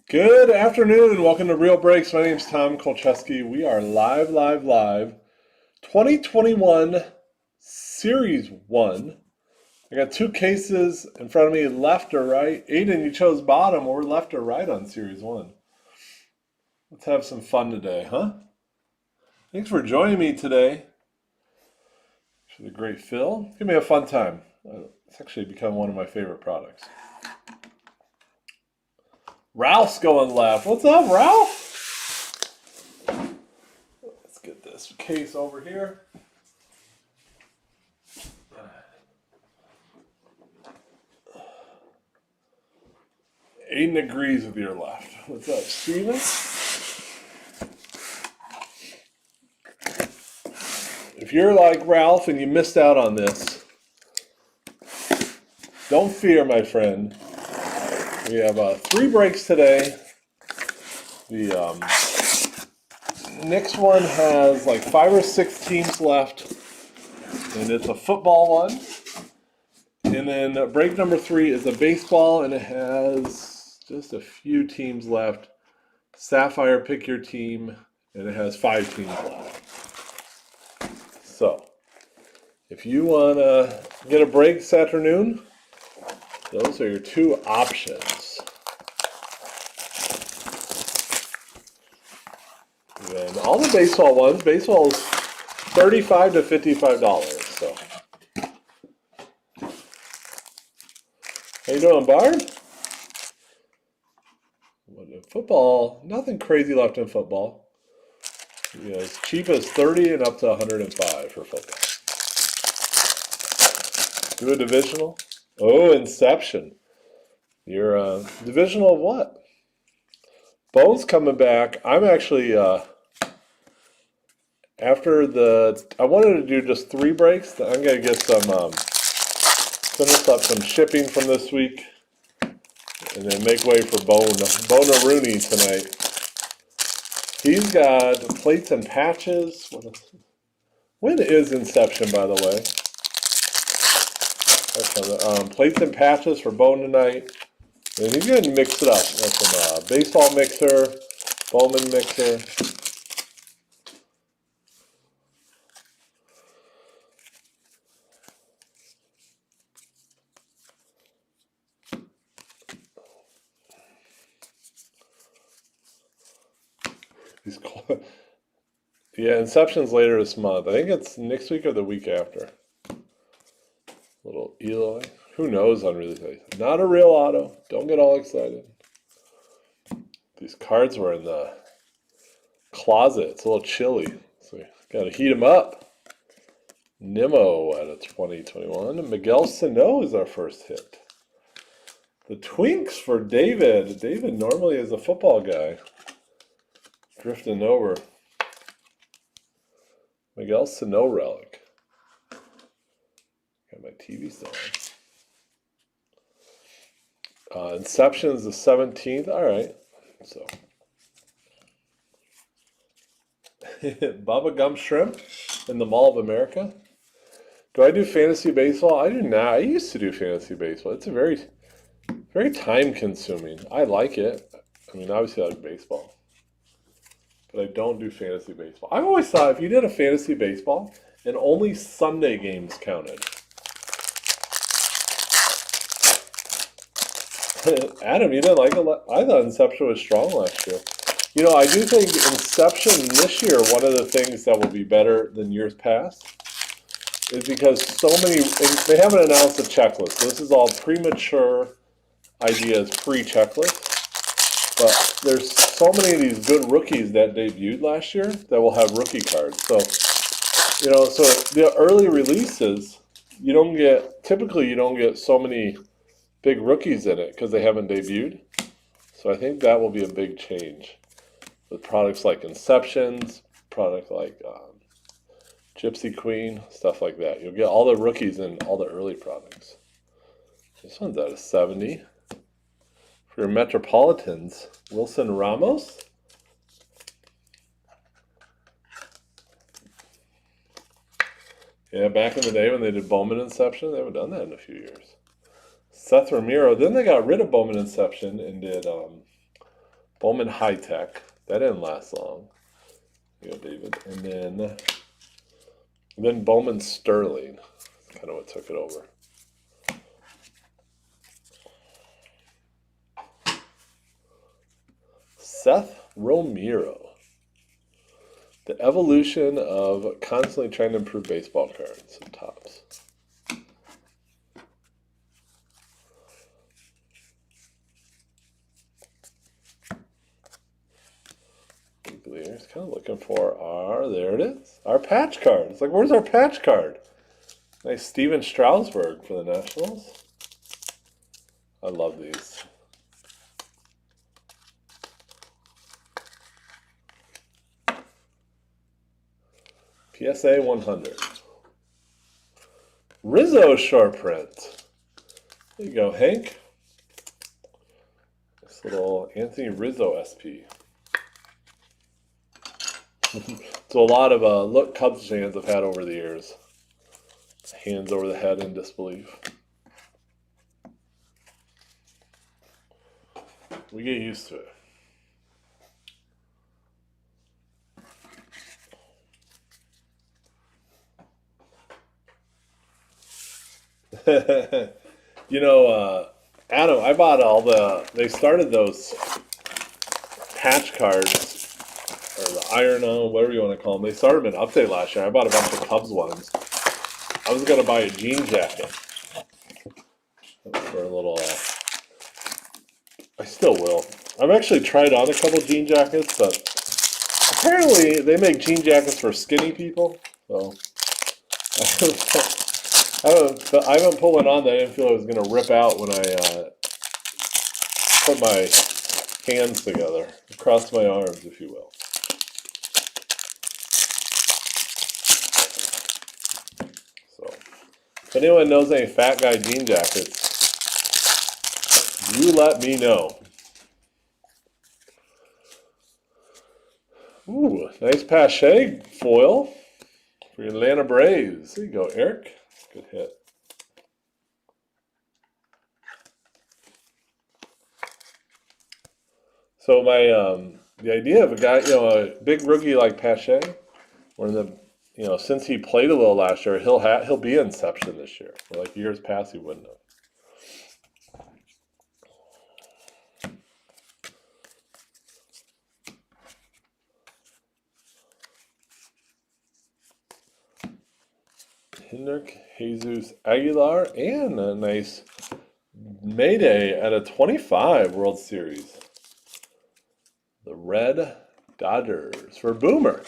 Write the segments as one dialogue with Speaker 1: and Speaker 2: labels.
Speaker 1: Good afternoon. Welcome to Real Breaks. My name's Tom Kolcheski. We are live. 2021 Series 1. I got two cases in front of me, left or right. Aiden, you chose bottom. We're left or right on Series 1. Let's have some fun today, huh? Thanks for joining me today. For the great fill. It's going to be a fun time. It's actually become one of my favorite products. Ralph's going left. What's up, Ralph? Let's get this case over here. Aiden agrees with your left. What's up, Steven? If you're like Ralph and you missed out on this, don't fear, my friend. We have 3 breaks today. The next one has like 5 or 6 teams left, and it's a football one. And then break number 3 is a baseball, and it has just a few teams left. Sapphire, pick your team, and it has 5 teams left. So, if you want to get a break this afternoon, those are your 2 options. And all the baseball ones, baseball is $35 to $55. So, how you doing, Bard? Football, nothing crazy left in football. As cheap as 30 and up to 105 for football. Do a divisional. Oh, Inception. You're divisional of what? Bone's coming back. I'm actually, I wanted to do just 3 breaks. I'm going to get finish up some shipping from this week, and then make way for Rooney tonight. He's got plates and patches. When is Inception, by the way? Plates and patches for Bone tonight. And he's going to mix it up. Got some baseball mixer, Bowman mixer. Yeah, Inception's later this month. I think it's next week or the week after. Little Eloy. Who knows on release day? Not a real auto. Don't get all excited. These cards were in the closet. It's a little chilly. So you got to heat them up. Nimmo out of 2021. Miguel Sano is our first hit. The Twinks for David. David normally is a football guy. Drifting over. Miguel Sano relic. Got my TV still on. Inception is the 17th. All right. So, Bubba Gum Shrimp in the Mall of America. Do I do fantasy baseball? I do not. I used to do fantasy baseball. It's a very time consuming. I like it. I mean, obviously I like baseball, but I don't do fantasy baseball. I've always thought if you did a fantasy baseball and only Sunday games counted. Adam, you didn't like it? I thought Inception was strong last year. I do think Inception this year, one of the things that will be better than years past is because they haven't announced a checklist. So this is all premature ideas, pre-checklist. But there's so many of these good rookies that debuted last year that will have rookie cards. So, so the early releases, you don't get so many big rookies in it because they haven't debuted. So I think that will be a big change with products like Inceptions, products like Gypsy Queen, stuff like that. You'll get all the rookies in all the early products. This one's out of 70. For your Metropolitans, Wilson Ramos. Yeah, back in the day when they did Bowman Inception, they haven't done that in a few years. Seth Ramiro. Then they got rid of Bowman Inception and did Bowman High Tech. That didn't last long. There you go, David. And then Bowman Sterling. That's kind of what took it over. Seth Romero. The evolution of constantly trying to improve baseball cards and tops. It's kind of looking for our, there it is, our patch card. It's like, where's our patch card? Nice Steven Strasburg for the Nationals. I love these. PSA 100. Rizzo short print. There you go, Hank. This little Anthony Rizzo SP. So a lot of look Cubs fans have had over the years. Hands over the head in disbelief. We get used to it. You know, Adam, I bought they started those patch cards, or the iron on, whatever you want to call them. They started them in Update last year. I bought a bunch of Cubs ones. I was going to buy a jean jacket for a little, I still will. I've actually tried on a couple jean jackets, but apparently they make jean jackets for skinny people, so I haven't pulled one on that I didn't feel it was going to rip out when I put my hands together, across my arms, if you will. So, if anyone knows any fat guy jean jackets, you let me know. Ooh, nice Pache foil for your Atlanta Braves. There you go, Eric. Good hit. So the idea of a guy, a big rookie like Pache, since he played a little last year, he'll be Inception this year. Where like years past, he wouldn't have. Hendrick, Jesus Aguilar, and a nice Mayday at a 25 World Series. The Red Dodgers for Boomer.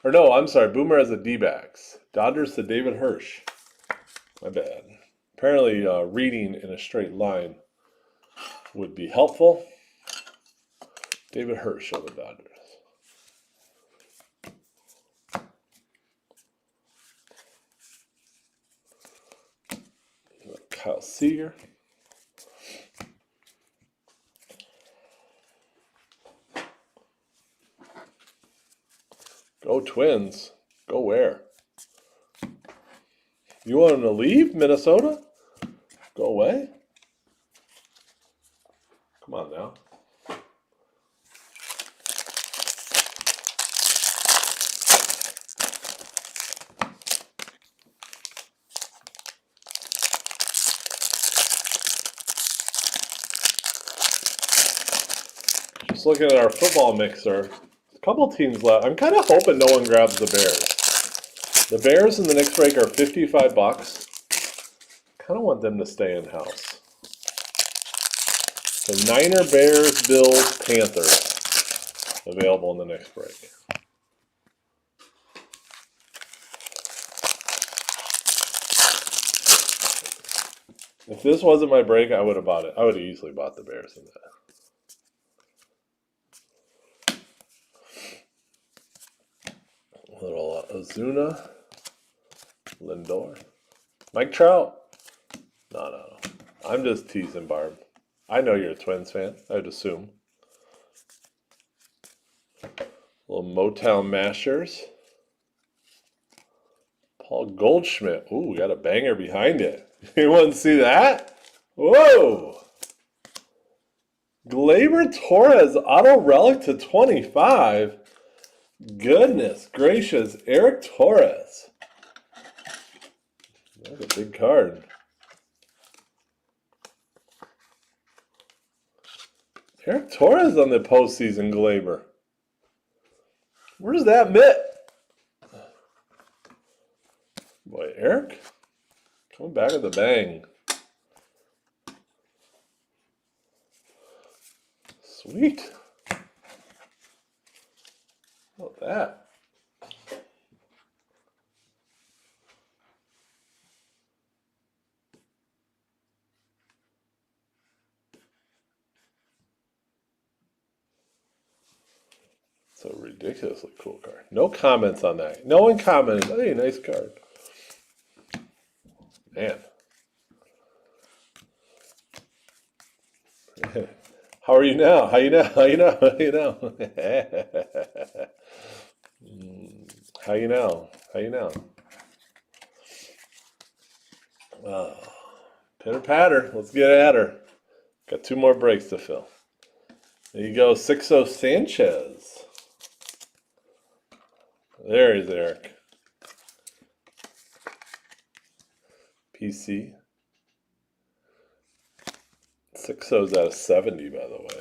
Speaker 1: Or no, I'm sorry, Boomer has a D-backs. Dodgers to David Hirsch. My bad. Apparently reading in a straight line would be helpful. David Hirsch on the Dodgers. Kyle Seager. Go Twins. Go where? You want them to leave Minnesota? Go away? Come on now. Just looking at our football mixer. A couple teams left. I'm kind of hoping no one grabs the Bears. The Bears in the next break are $55. Kind of want them to stay in house. So Niner, Bears, Bills, Panthers available in the next break. If this wasn't my break, I would have bought it. I would have easily bought the Bears in that. Little Ozuna, Lindor, Mike Trout. No. I'm just teasing, Barb. I know you're a Twins fan, I'd assume. Little Motown Mashers. Paul Goldschmidt. Ooh, we got a banger behind it. You want to see that? Whoa! Gleyber Torres, auto relic to 25. Goodness gracious, Eric Torres. That's a big card. Eric Torres on the postseason Gleyber. Where's that mitt? Boy, Eric coming back with a bang. Sweet. How about that? So ridiculously cool card. No comments on that. No one commented. Hey, nice card. Man. How are you now? How you now? How you now? How you now? How you now? How you now? Pitter patter. Let's get at her. Got 2 more breaks to fill. There you go, 6-0 Sanchez. There is Eric. PC. 6-0's out of 70, by the way.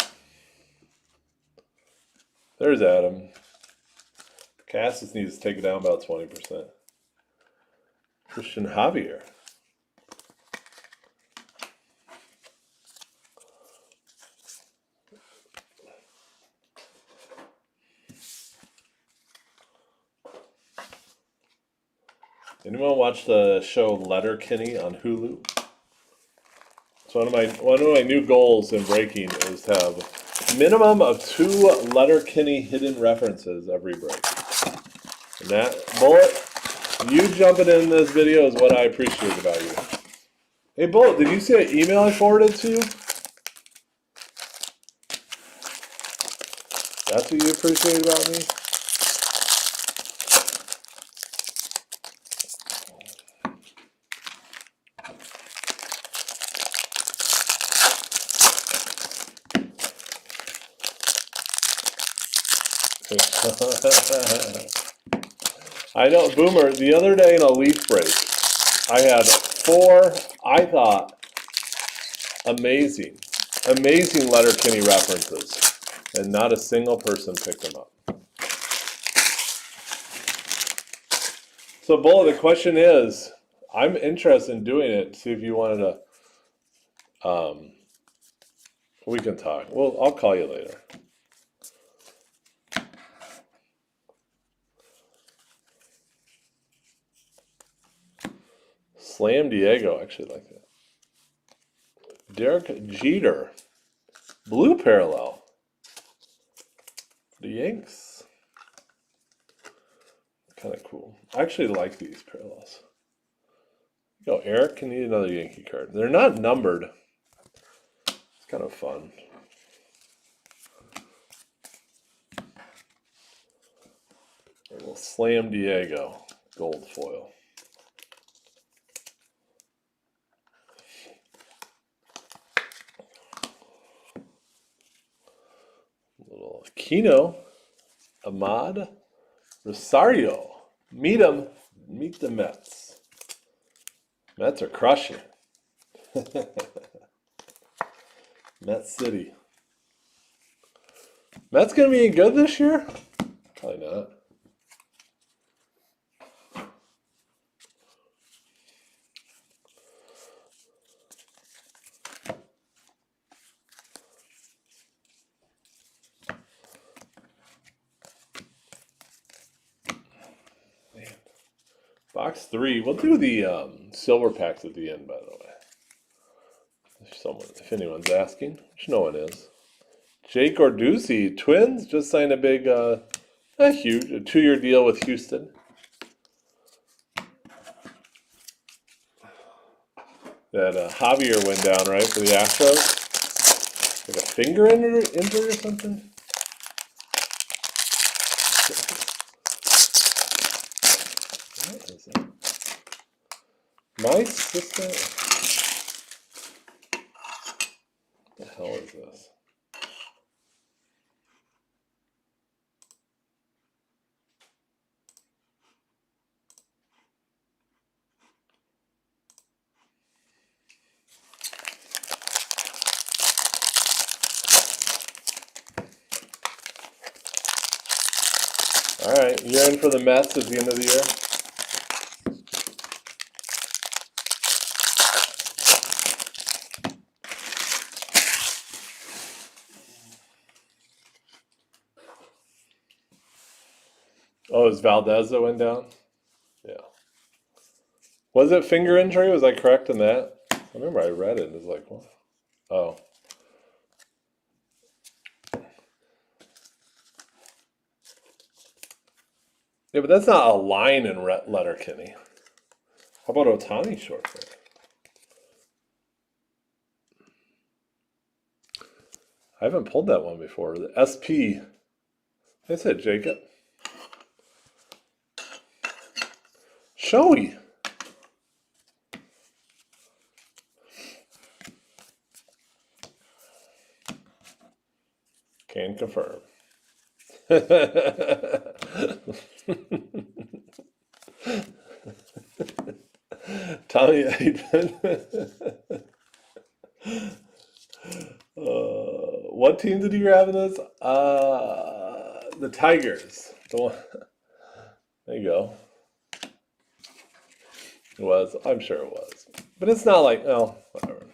Speaker 1: There's Adam. Cassis needs to take it down about 20%. Christian Javier. Anyone watch the show Letterkenny on Hulu? So one of my new goals in breaking is to have a minimum of 2 Letterkenny hidden references every break. And that Bullet, you jumping in this video is what I appreciate about you. Hey Bullet, did you see an email I forwarded to you? That's what you appreciate about me? I know, Boomer, the other day in a leaf break, I had 4, I thought, amazing Letterkenny references, and not a single person picked them up. So, Bull, the question is, I'm interested in doing it, see if you wanted to, we can talk. Well, I'll call you later. Slam Diego, I actually like that. Derek Jeter. Blue parallel. The Yanks. Kind of cool. I actually like these parallels. Go, Eric can need another Yankee card. They're not numbered. It's kind of fun. A little Slam Diego gold foil. Little Kino, Ahmad, Rosario. Meet them. Meet the Mets. Mets are crushing. Met City. Mets gonna be good this year? Probably not. Box 3. We'll do the silver packs at the end, by the way. If anyone's asking, which no one is. Jake Orduzzi, Twins just signed a big, huge, a 2-year deal with Houston. That Javier went down, right, for the Astros? Like a finger injury or something? What is it? My sister. What the hell is this? All right, you're in for the Mets at the end of the year. Oh, it's Valdez that went down? Yeah. Was it finger injury? Was I correct in that? I remember I read it and it was like, what? Oh. Yeah, but that's not a line in Letterkenny. How about Otani short print? I haven't pulled that one before. The SP. That's it, Jacob. Showy. Can confirm. Tommy Aikman. What team did you grab in this? The Tigers. The one. There you go. It was. I'm sure it was. But it's not like, oh, whatever.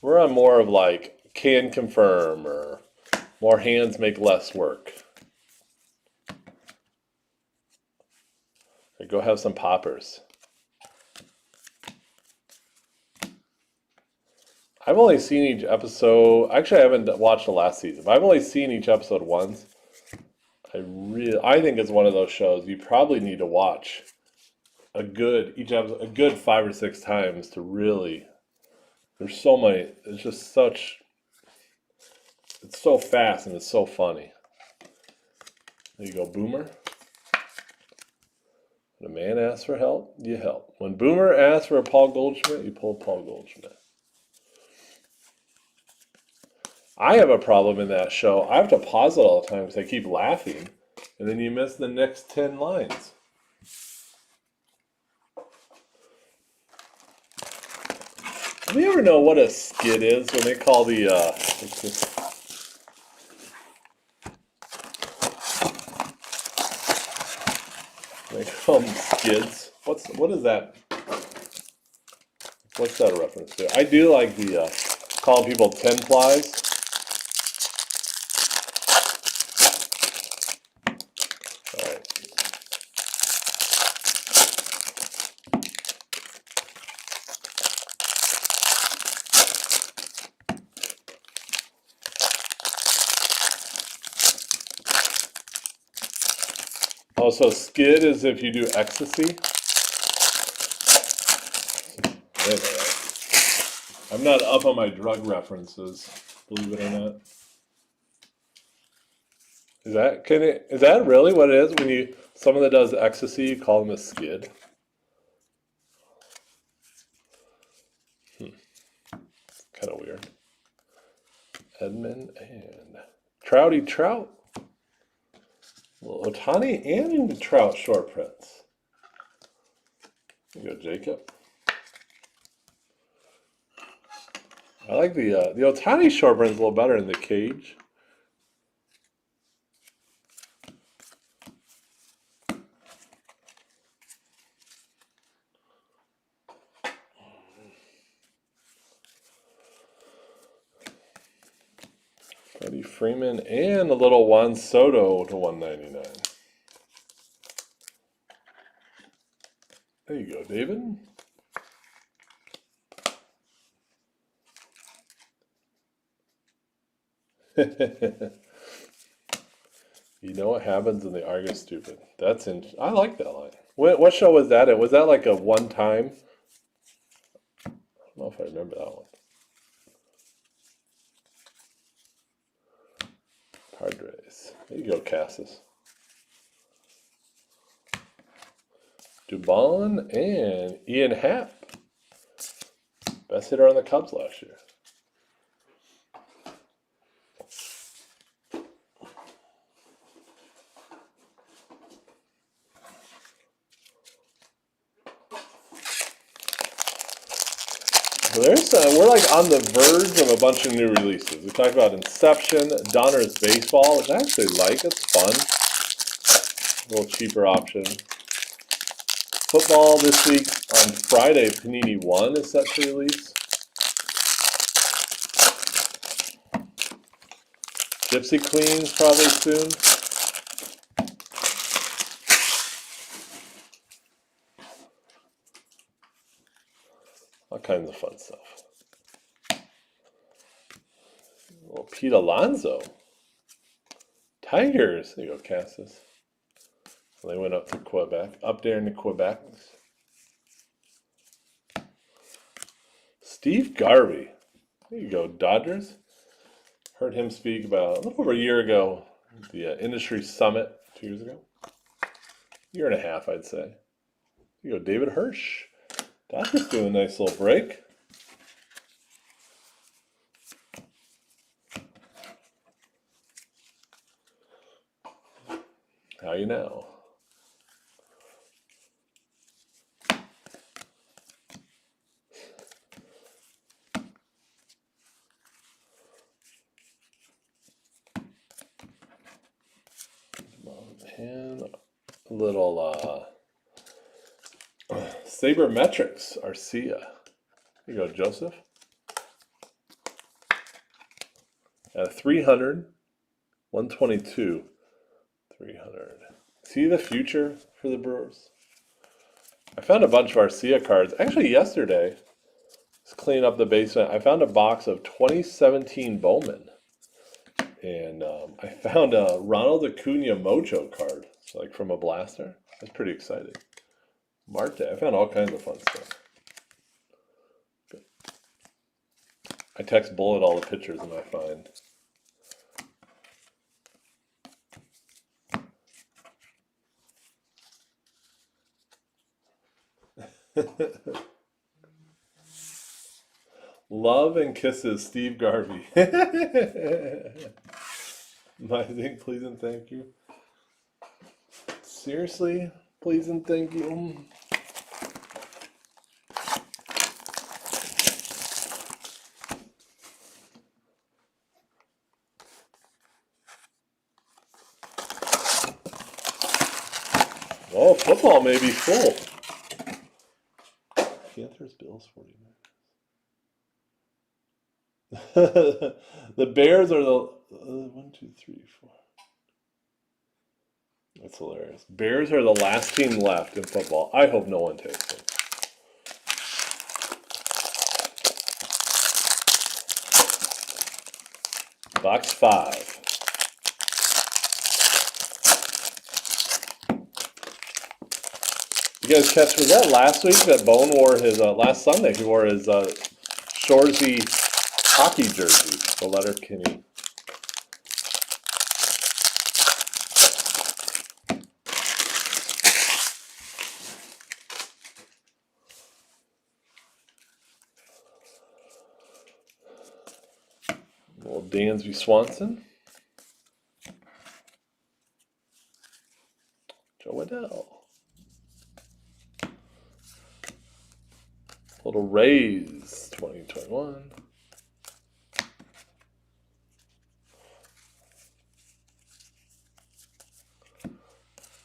Speaker 1: We're on more of like can confirm or more hands make less work. Or go have some poppers. I've only seen each episode. Actually, I haven't watched the last season, but I've only seen each episode once. I think it's one of those shows you probably need to watch each episode a good 5 or 6 times to really. There's so many. It's just such. It's so fast and it's so funny. There you go, Boomer. When a man asks for help, you help. When Boomer asks for a Paul Goldschmidt, you pull Paul Goldschmidt. I have a problem in that show. I have to pause it all the time because I keep laughing, and then you miss the next 10 lines. Do you ever know what a skid is when they call the they call them skids? What is that? What's that a reference to? I do like the calling people 10 plies. Oh, so skid is if you do ecstasy? I'm not up on my drug references, believe it or not. Is that really what it is when someone that does ecstasy, you call them a skid? Kind of weird. Edmund and Trouty Trout. Well, Otani and Trout short prints. There you go, Jacob. I like the Otani short print's a little better in the cage. Freddie Freeman and a little Juan Soto to 199. There you go, David. You know what happens when they argue stupid. I like that line. What show was that in? Was that like a one-time? I don't know if I remember that one. Padres. There you go, Cassis. Dubon and Ian Happ. Best hitter on the Cubs last year. We're like on the verge of a bunch of new releases. We talked about Inception, Donner's Baseball, which I actually like. It's fun. A little cheaper option. Football this week on Friday, Panini 1 is set to release. Gypsy Queens probably soon. All kinds of fun stuff. Little Pete Alonso. Tigers. There you go, Cassis. They went up to Quebec. Up there in the Quebec. Steve Garvey. There you go, Dodgers. Heard him speak about a little over a year ago, the industry summit 2 years ago. Year and a half, I'd say. There you go, David Hirsch. Dodgers doing a nice little break. How you know? And a little Sabermetrics Arcia. Here you go, Joseph. At 300, 122, 300. See the future for the Brewers? I found a bunch of Arcia cards. Actually, yesterday, just cleaning up the basement, I found a box of 2017 Bowman. And I found a Ronald Acuna Mojo card, like from a blaster. That's pretty exciting. Marte. I found all kinds of fun stuff. Good. I text Bullet all the pictures that I find. Love and kisses, Steve Garvey. My thing, please and thank you. Seriously, please and thank you. Oh, football may be full. Panthers, Bills, 49ers. The Bears are the 1, 2, 3, 4. That's hilarious. Bears are the last team left in football. I hope no one takes them. Box 5. You guys catch, was that last week that Bone wore his, last Sunday, he wore his Shorzy hockey jersey, the Letterkenny. Little Dansby Swanson. Joe Waddell. Little Rays 2021.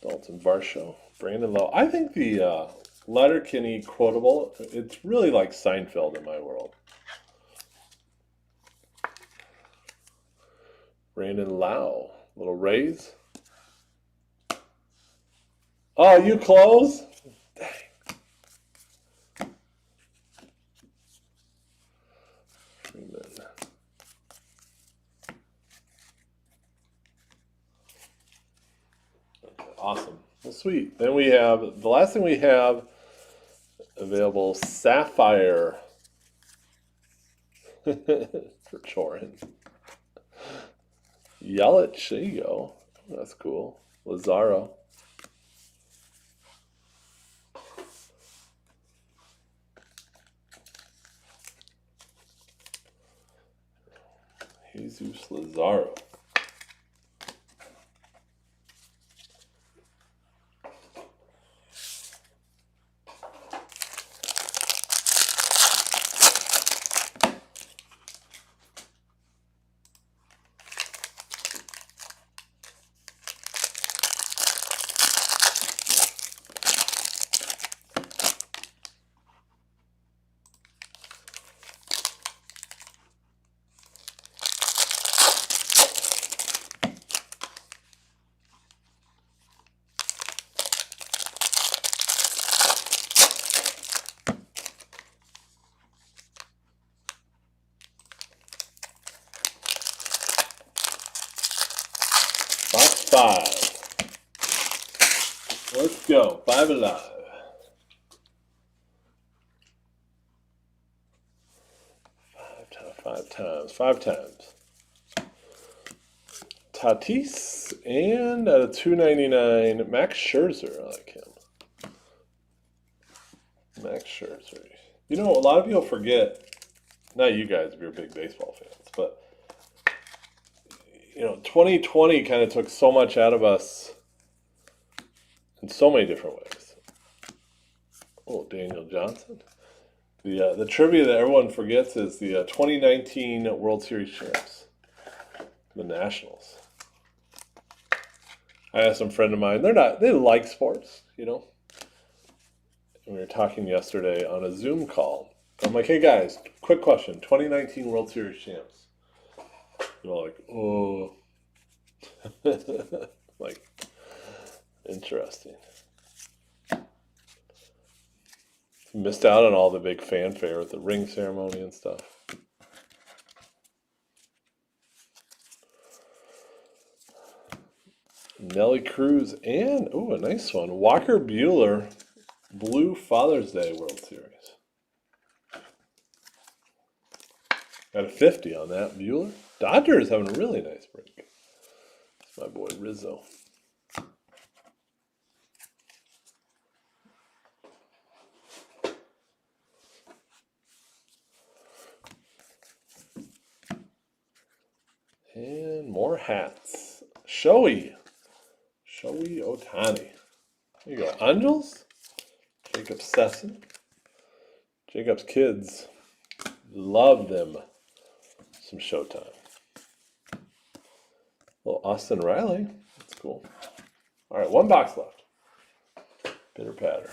Speaker 1: Dalton Varsho. Brandon Lowe. I think the Letterkenny quotable, it's really like Seinfeld in my world. Brandon Lau. Little Rays. Oh, you close? Dang. Freeman. Okay, awesome. Well, sweet. Then we have, the last thing we have available, Sapphire for Chorin. Yelich, there you go. That's cool. Lazaro. Jesus Lazaro. Box 5. Let's go. 5 alive. 5 times. Tatis and at a $2.99, Max Scherzer. I like him. Max Scherzer. You know, a lot of people forget, not you guys if you're big baseball fans, but, you know, 2020 kind of took so much out of us in so many different ways. Oh, Daniel Johnson. The trivia that everyone forgets is the 2019 World Series champs, the Nationals. I asked some friend of mine, they like sports, you know. And we were talking yesterday on a Zoom call. I'm like, hey guys, quick question. 2019 World Series champs. They're all like, oh. Like, interesting. Missed out on all the big fanfare with the ring ceremony and stuff. Nelly Cruz and, a nice one. Walker Buehler, Blue Father's Day World Series. Got a 50 on that, Buehler. Dodgers having a really nice break. It's my boy Rizzo. And more hats. Shohei Ohtani. There you go. Angels. Jacob Sesson. Jacob's kids love them some Showtime. Little Austin Riley. That's cool. All right, 1 box left. Pitter patter.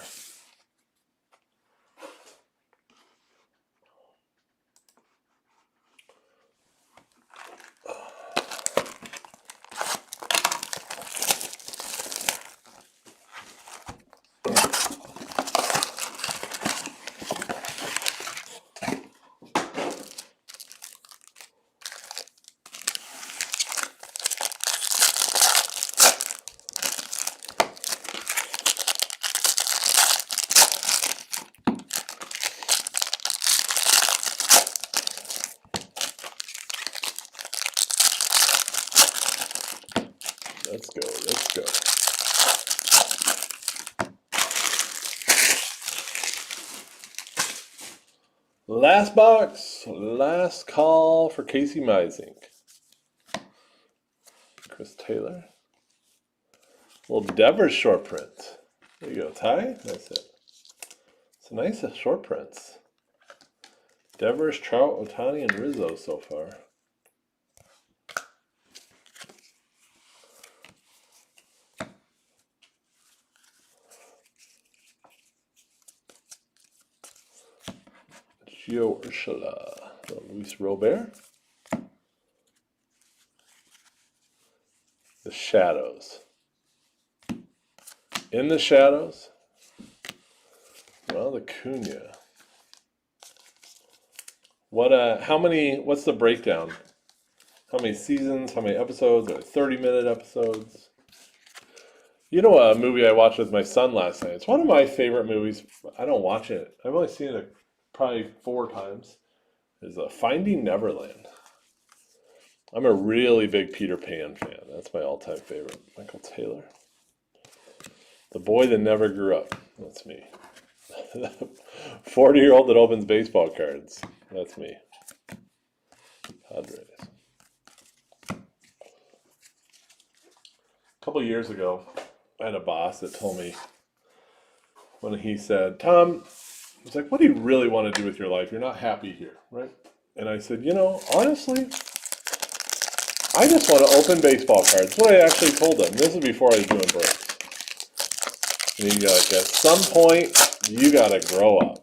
Speaker 1: Let's go. Last box. Last call for Casey Meising. Chris Taylor. Little Devers short print. There you go, Ty. That's it. It's a nice short prints. Devers, Trout, Ohtani, and Rizzo so far. Gio Urshela, Luis Robert. The Shadows. In the Shadows. Well, the Cunha. What's the breakdown? How many seasons, how many episodes? Are 30-minute episodes? You know a movie I watched with my son last night? It's one of my favorite movies. I don't watch it. I've only seen it probably 4 times. Is Finding Neverland. I'm a really big Peter Pan fan. That's my all-time favorite. Michael Taylor. The boy that never grew up. That's me. 40-year-old that opens baseball cards. That's me. Padres. A couple years ago, I had a boss that told me when he said, Tom, he's like, what do you really want to do with your life? You're not happy here, right? And I said, honestly, I just want to open baseball cards. That's what I actually told him. This is before I was doing breaks. And he's like, at some point, you got to grow up.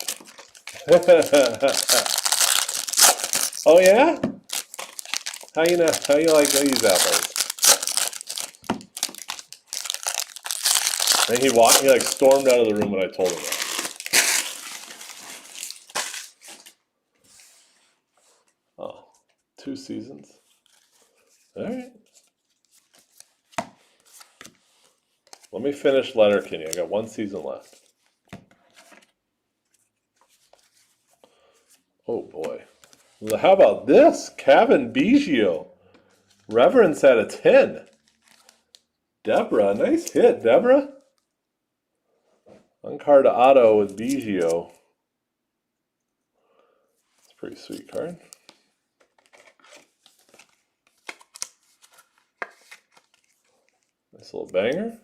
Speaker 1: Oh, yeah? How you like these apples? And he stormed out of the room when I told him that. Oh, 2 seasons. All right. Let me finish Letterkenny. I got one season left. Oh boy. How about this? Kevin Biggio. Reverence at a 10. Deborah. Nice hit, Deborah. Uncard auto with Biggio. It's a pretty sweet card. Nice little banger.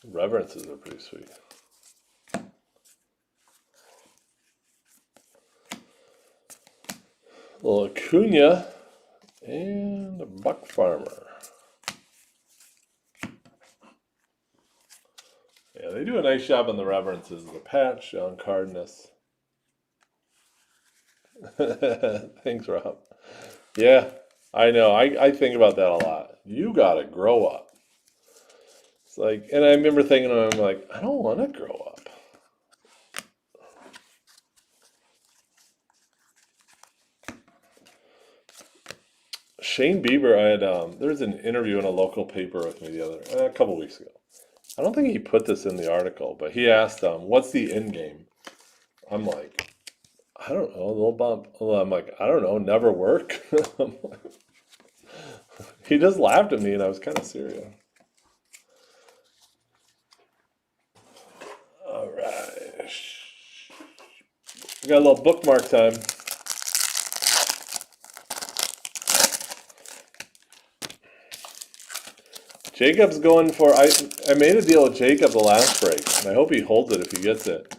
Speaker 1: Reverences are pretty sweet. Little Acuna and a Buck Farmer. Yeah, they do a nice job on the reverences. The patch on cardness. Thanks, Rob. Yeah, I know. I think about that a lot. You gotta grow up. It's like, and I remember thinking, I'm like, I don't want to grow up. Shane Bieber, I had there was an interview in a local paper with me a couple weeks ago. I don't think he put this in the article, but he asked, "What's the end game?" I'm like, I don't know, a little bump. I'm like, I don't know, never work. He just laughed at me, and I was kind of serious. All right, we got a little bookmark time. Jacob's going for, I made a deal with Jacob the last break, and I hope he holds it if he gets it.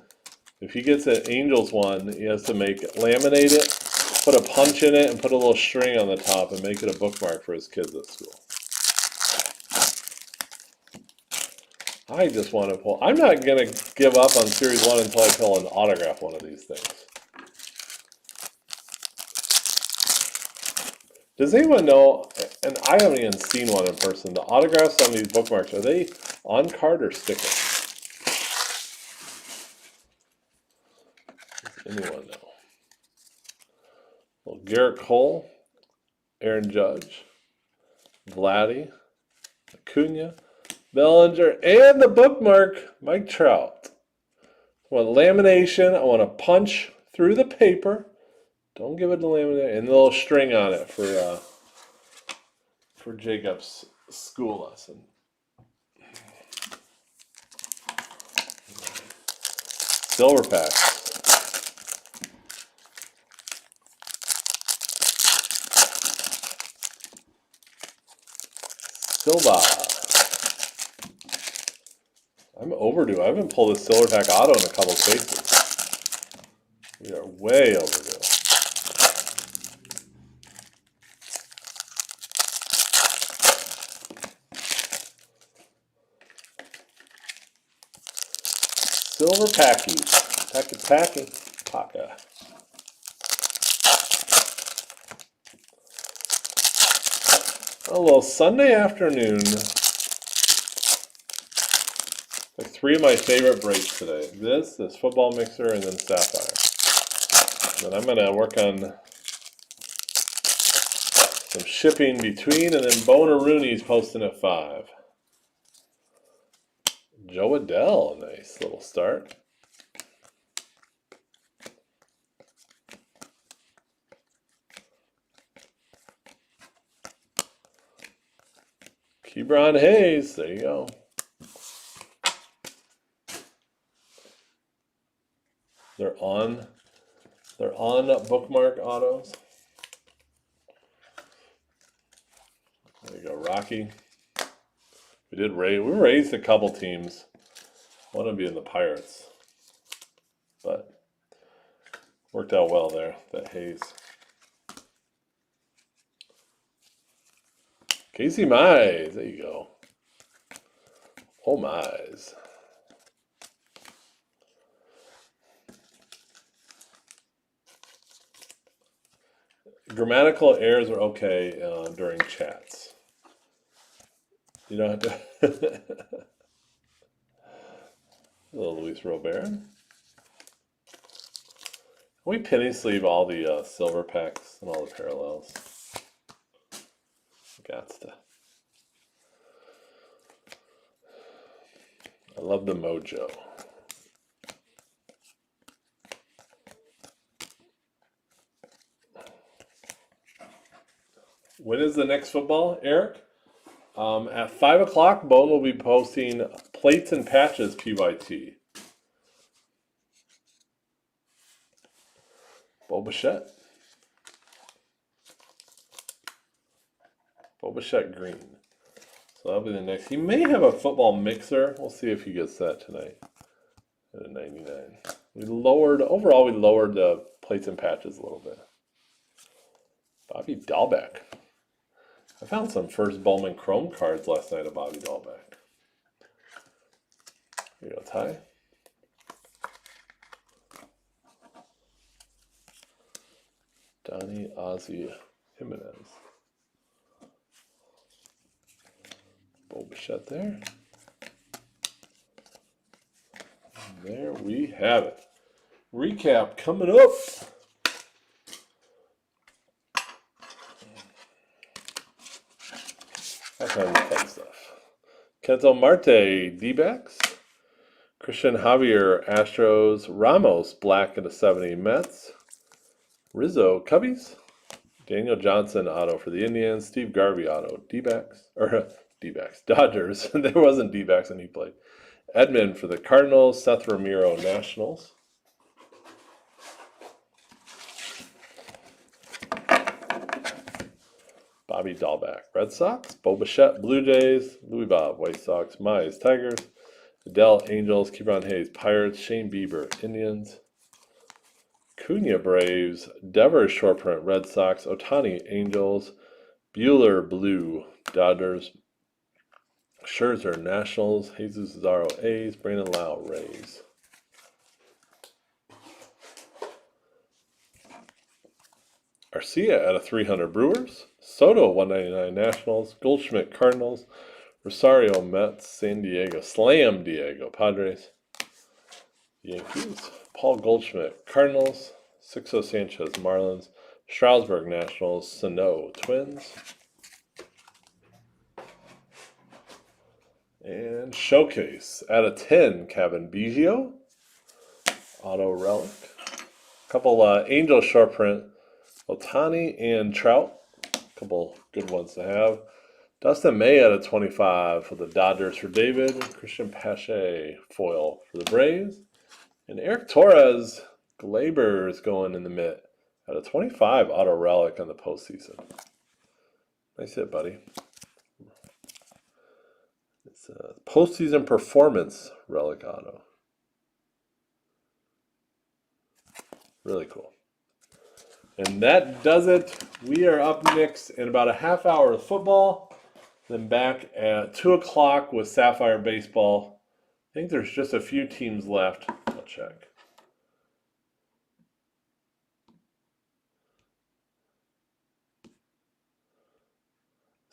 Speaker 1: If he gets an Angels one, he has to laminate it, put a punch in it, and put a little string on the top and make it a bookmark for his kids at school. I just want to pull. I'm not going to give up on Series 1 until I pull an autograph one of these things. Does anyone know, and I haven't even seen one in person, the autographs on these bookmarks, are they on card or sticker? Does anyone know? Well, Garrett Cole, Aaron Judge, Vladdy, Acuna, Bellinger, and the bookmark, Mike Trout. I want lamination. I want to punch through the paper. Don't give it the laminate, and a little string on it for Jacob's school lesson. Silver pack. Silva. I'm overdue. I haven't pulled a silver pack auto in a couple cases. We are way overdue. Silver packy. Paka. A little Sunday afternoon. Like 3 of my favorite breaks today. This football mixer, and then Sapphire. And then I'm going to work on some shipping between, and then Boner Rooney's posting at 5. Joe Adele, nice little start. Kebron Hayes, there you go. They're on bookmark autos. There you go, Rocky. We raised a couple teams. I want to be in the Pirates, but worked out well there, that Hayes. Casey Mize, there you go. Oh, Mize. Grammatical errors are okay during chats. You don't have to. Little Luis Robert. We penny sleeve all the silver packs and all the parallels. Gots to. I love the mojo. When is the next football, Eric? At 5 o'clock, Bone will be posting plates and patches PYT. Bo Bichette. Bo Bichette green. So that'll be the next. He may have a football mixer. We'll see if he gets that tonight at a 99. We lowered the plates and patches a little bit. Bobby Dahlbeck. I found some first Bowman Chrome cards last night of Bobby Dahlbeck. Here you go, Ty. Donnie Ozzie Jimenez. Bo Bichette there. And there we have it. Recap coming up. That kind of fun stuff. Kento Marte, D-backs. Christian Javier, Astros. Ramos, black at a 70, Mets. Rizzo, Cubbies. Daniel Johnson, auto for the Indians. Steve Garvey, auto, D-backs. Or D-backs, Dodgers. There wasn't D-backs and he played. Edmund for the Cardinals. Seth Ramiro, Nationals. Bobby Dahlbeck, Red Sox. Bo Bichette, Blue Jays. Louis Bob, White Sox. Mize, Tigers. Adele, Angels. Kieran Hayes, Pirates. Shane Bieber, Indians. Cunha, Braves. Devers, short print, Red Sox. Otani, Angels. Bueller, Blue, Dodgers. Scherzer, Nationals. Jesus Zaro, A's. Brandon Lau, Rays. Arcia at a 300, Brewers. Soto, 199, Nationals. Goldschmidt, Cardinals. Rosario, Mets. San Diego, Slam Diego, Padres. Yankees. Paul Goldschmidt, Cardinals. Sixto Sanchez, Marlins. Strasburg, Nationals. Sano, Twins. And Showcase at a 10, Kevin Biggio. Auto Relic. Couple Angel short print. Otani and Trout. Couple good ones to have. Dustin May at a 25 for the Dodgers for David. Christian Pache foil for the Braves. And Eric Torres, Glaber is going in the mitt at a 25 auto relic on the postseason. Nice hit, buddy. It's a postseason performance relic auto. Really cool. And that does it. We are up next in about a half hour of football. Then back at 2 o'clock with Sapphire Baseball. I think there's just a few teams left. I'll check.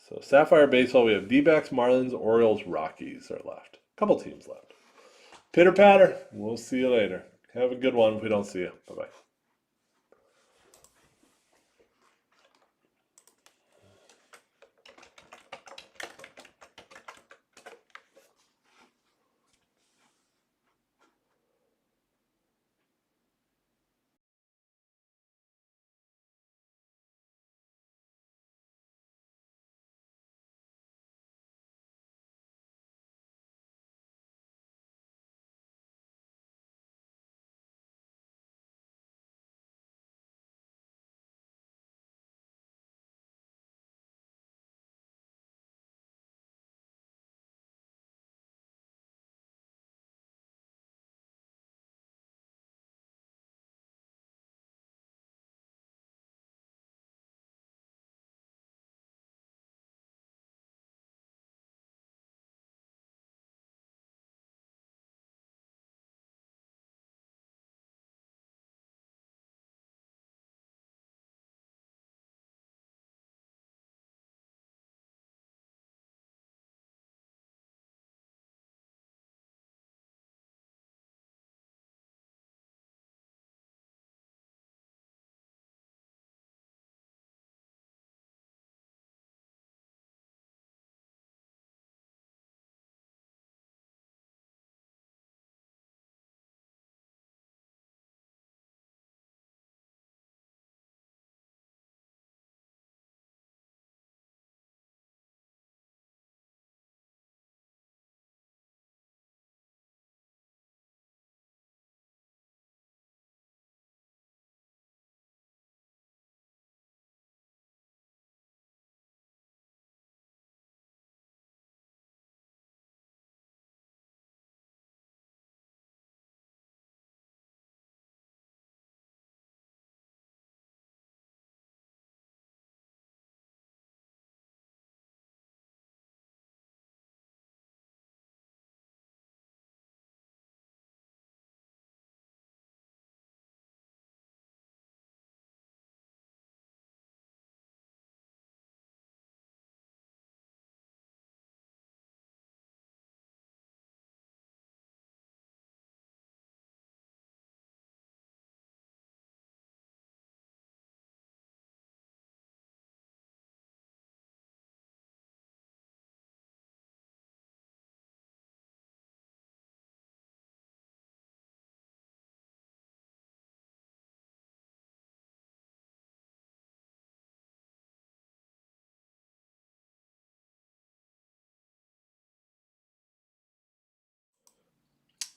Speaker 1: So Sapphire Baseball, we have D-backs, Marlins, Orioles, Rockies are left. A couple teams left. Pitter patter. We'll see you later. Have a good one if we don't see you. Bye-bye.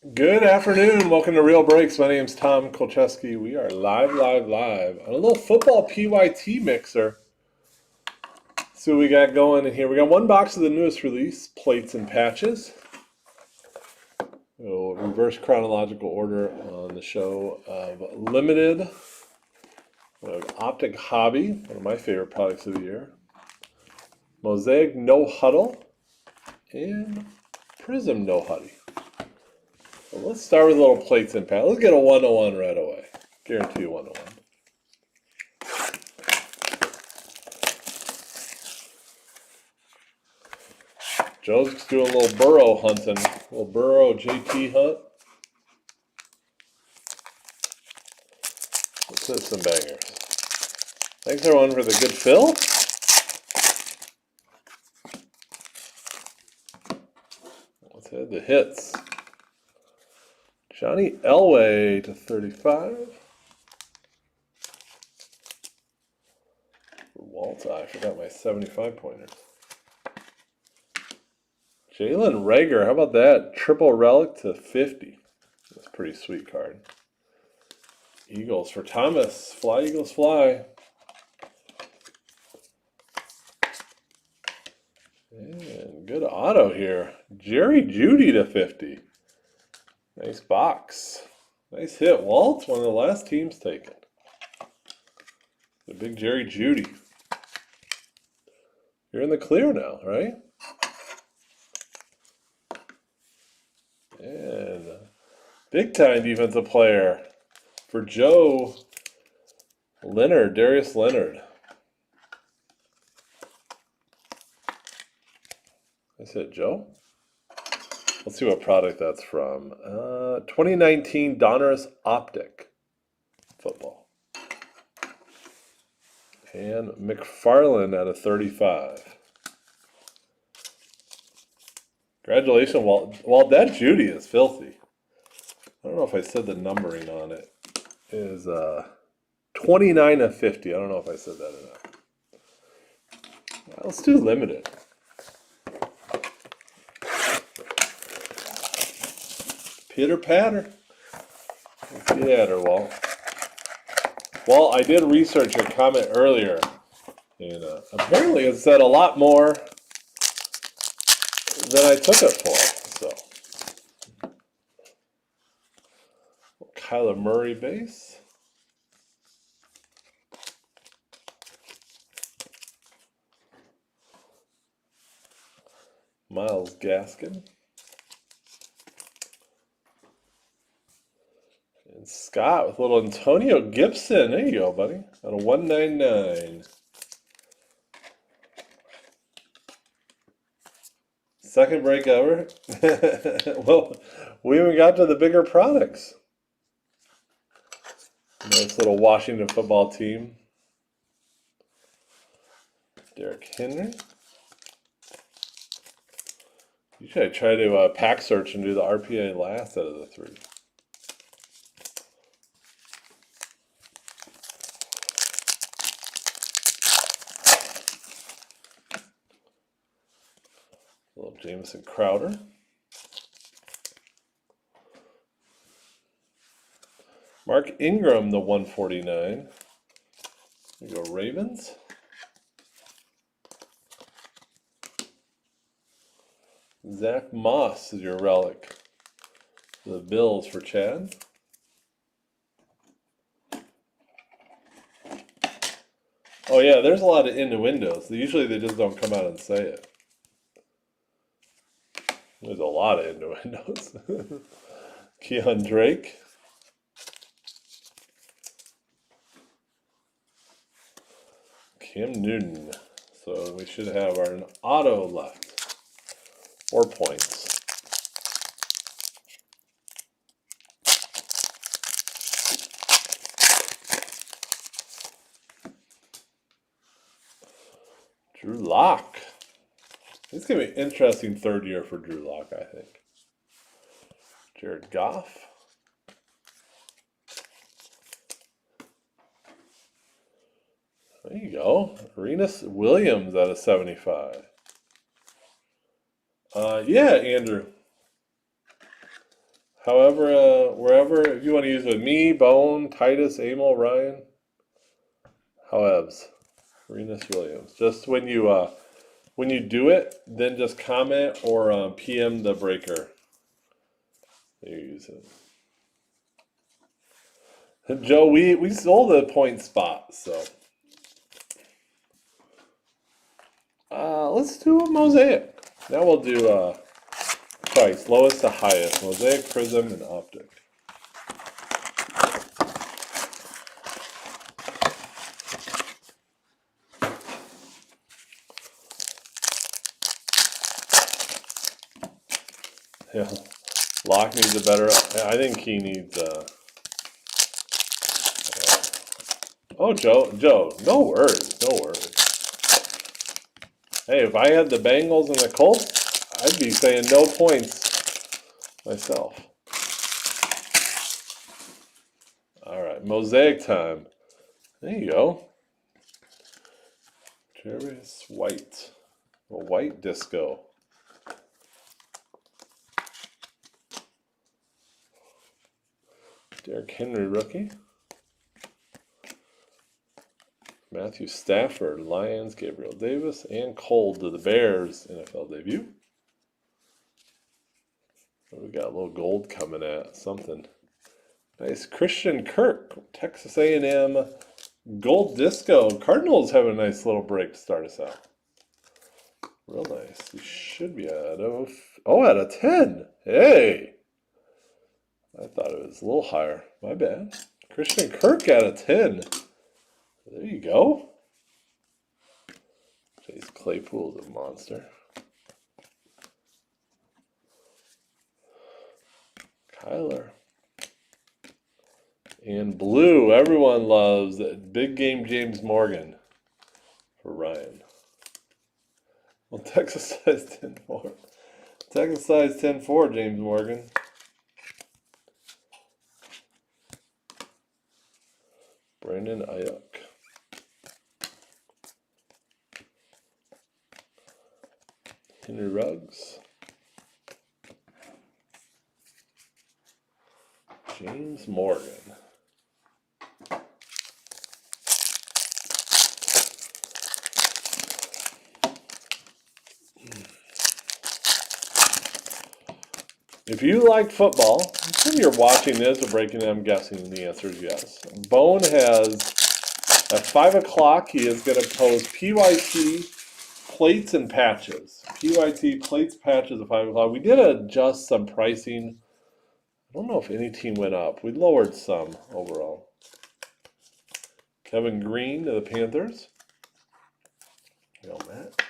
Speaker 1: Good afternoon. Welcome to Real Breaks. My name's Tom Kolcheski. We are live on a little football PYT mixer. See what we got going in here. We got one box of the newest release, plates and patches. We'll reverse chronological order on the show of Limited, Optic Hobby, one of my favorite products of the year, Mosaic No Huddle, and Prism No Huddle. Well, let's start with little plates and patches. Let's get a 101 right away. Guarantee 101. Joe's doing a little burrow hunting, a little burrow JT hunt. Let's hit some bangers. Thanks everyone for the good fill. Let's hit the hits. Johnny Elway to 35. For Walter, I forgot my 75 pointers. Jalen Rager, how about that? Triple relic to 50. That's a pretty sweet card. Eagles for Thomas. Fly, Eagles, fly. And good auto here. Jerry Jeudy to 50. Nice box. Nice hit, Walt. One of the last teams taken. The big Jerry Jeudy. You're in the clear now, right? And big time defensive player for Joe Leonard, Darius Leonard. Nice hit, Joe. Let's see what product that's from. 2019 Donruss Optic football. And McFarland at a 35. Congratulations, Walt. That Jeudy is filthy. I don't know if I said the numbering on it. It is 29 of 50. I don't know if I said that or not. Well, let's do limited. Pitter patter. Let's get at her, Walt. Well, I did research your comment earlier, and apparently it said a lot more than I took it for. So, Kyler Murray base. Myles Gaskin. And Scott with a little Antonio Gibson. There you go, buddy. At a 199. Second break ever. Well, we even got to the bigger products. Nice little Washington football team. Derrick Henry. Usually I try to pack search and do the RPA last out of the three. A little Jamison Crowder. Mark Ingram, the 149. There you go, Ravens. Zach Moss is your relic. The Bills for Chad. Oh yeah, there's a lot of innuendos. Usually they just don't come out and say it. There's a lot of innuendos. Keon Drake. Cam Newton. So we should have our auto left. 4 points. Drew Lock. It's going to be an interesting third year for Drew Lock, I think. Jared Goff. There you go. Arenas Williams at a 75. Yeah, Andrew. However, wherever, if you want to use it with me, Bone, Titus, Emil, Ryan, howeves, Renus Williams. Just when you do it, then just comment or PM the breaker. You use it. Joe, we sold a point spot, so let's do a mosaic. Now we'll do twice, lowest to highest, mosaic, prism, and optic. Yeah, Locke needs a better. I think he needs. Oh, Joe, no worries, no worries. Hey, if I had the Bengals and the Colts, I'd be saying no points myself. All right, mosaic time. There you go. Jarvis White, a white disco. Derrick Henry rookie. Matthew Stafford, Lions, Gabriel Davis, and Cole to the Bears NFL debut. We got a little gold coming at something. Nice. Christian Kirk, Texas A&M, gold disco. Cardinals have a nice little break to start us out. Real nice. You should be out of 10. Hey! I thought it was a little higher. My bad. Christian Kirk out of 10. There you go. Chase Claypool's a monster. Kyler. And blue. Everyone loves it. Big game James Morgan for Ryan. Well, Texas size 10-4. Texas size 10-4, James Morgan. Brandon Ayuk. Henry Ruggs. James Morgan. If you like football, if you're watching this or breaking it, I'm guessing the answer is yes. Bone has, at 5 o'clock, he is going to post PYT plates and patches. PYT plates, patches at 5 o'clock. We did adjust some pricing. I don't know if any team went up. We lowered some overall. Kevin Green to the Panthers. Yo, Matt.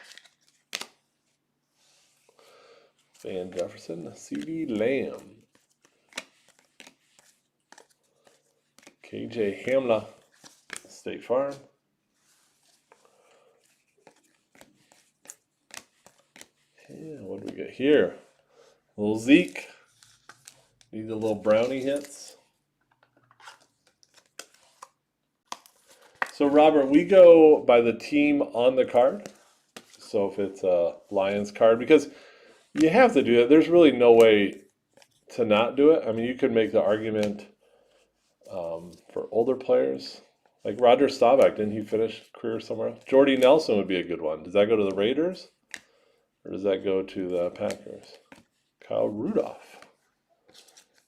Speaker 1: Van Jefferson, CD Lamb. KJ Hamler, State Farm. Yeah, what do we get here? A little Zeke. Need a little brownie hits. So, Robert, we go by the team on the card. So if it's a Lions card, because you have to do it. There's really no way to not do it. I mean, you could make the argument for older players. Like Roger Staubach, didn't he finish career somewhere else? Jordy Nelson would be a good one. Does that go to the Raiders? Or does that go to the Packers? Kyle Rudolph.